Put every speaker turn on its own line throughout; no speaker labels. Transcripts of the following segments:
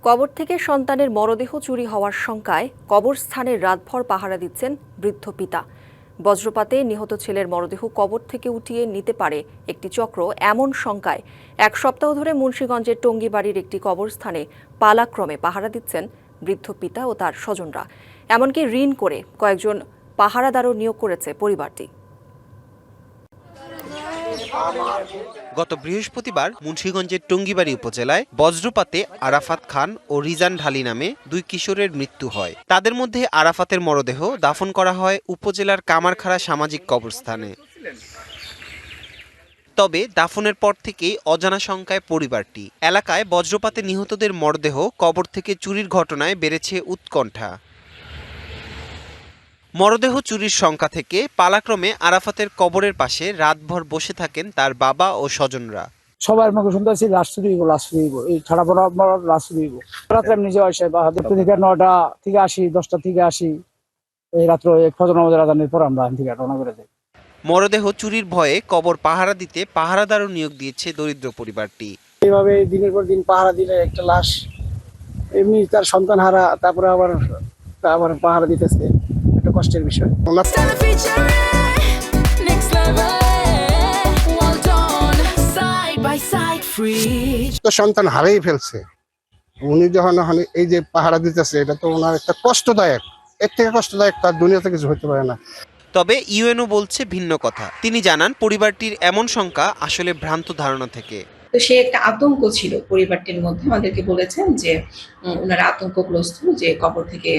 কবর থেকে সন্তানের মরদেহ চুরি হওয়ার শঙ্কায় কবরস্থানে রাতভর পাহারা দিচ্ছেন বৃদ্ধ পিতা। বজ্রপাতে নিহত ছেলের মরদেহ কবর থেকে উঠিয়ে নিতে পারে একটি চক্র, এমন শঙ্কায় এক সপ্তাহ ধরে মুন্সিগঞ্জের টঙ্গীবাড়ির একটি কবরস্থানে পালাক্রমে পাহারা দিচ্ছেন বৃদ্ধ পিতা ও তার স্বজনরা। এমনকি ঋণ করে কয়েকজন পাহারাদারও নিয়োগ করেছে পরিবারটি।
গত বৃহস্পতিবার মুন্সিগঞ্জের টঙ্গীবাড়ি উপজেলায় বজ্রপাতে আরাফাত খান ও রিজান ঢালি নামে দুই কিশোরের মৃত্যু হয়। তাদের মধ্যে আরাফাতের মরদেহ দাফন করা হয় উপজেলার কামারখাড়া সামাজিক কবরস্থানে। তবে দাফনের পর থেকেই অজানা শঙ্কায় পরিবারটি। এলাকায় বজ্রপাতে নিহতদের মরদেহ কবর থেকে চুরির ঘটনায় বেড়েছে উৎকণ্ঠা। মরদেহ চুরির শঙ্কা থেকে পালাক্রমে আরাফাতের কবরের পাশে রাতভর বসে থাকেন তার বাবা ও স্বজনরা।
সবার মুখে শুনতে পাচ্ছি লাশ চুরি হইব, এই ছাড়া বড় লাশ চুরি হইব। রাত্রে আমি নিজে আসে বা থেকে 9টা থেকে আসি, 10টা থেকে আসি, এই রাত্রে ফজর নামাজের আজানের পর আমরা থেকে রওনা করে যাই।
মরদেহ চুরির ভয়ে কবর পাহারা দিতে পাহারাদারও নিয়োগ দিয়েছে দরিদ্র পরিবারটি।
এইভাবে দিনের পর দিন পাহারা দিলে একটা লাশ এমনি তার সন্তান হারা, তারপরে আবার পাহারা দিতেছে, একটা কষ্টের বিষয়।
তো সন্তান হারিয়ে ফেলছে, উনি যখন এই যে পাহারা দিতেছে, এটা তো ওনার একটা কষ্টদায়ক, এর থেকে কষ্টদায়ক তার দুনিয়াতে কিছু হতে পারে না।
তবে ইউএনও বলছে ভিন্ন কথা। তিনি জানান পরিবারটির এমন শঙ্কা আসলে ভ্রান্ত ধারণা থেকে।
তো সে একটা আতঙ্ক ছিল পরিবারটির মধ্যে। আমাদেরকে বলেছেন যে ওনারা আতঙ্কগ্রস্ত যে কবর থেকে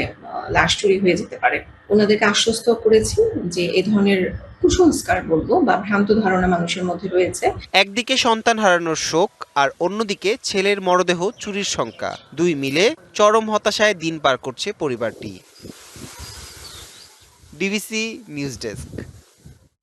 লাশ চুরি হয়ে যেতে পারে। ওনাদেরকে আশ্বস্ত করেছি যে এই ধরনের কুসংস্কার বলবো বা ভ্রান্ত ধারণা মানুষের মধ্যে রয়েছে।
একদিকে সন্তান হারানোর শোক আর অন্যদিকে ছেলের মরদেহ চুরির শঙ্কা, দুই মিলে চরম হতাশায় দিন পার করছে পরিবারটি। DBC news desk.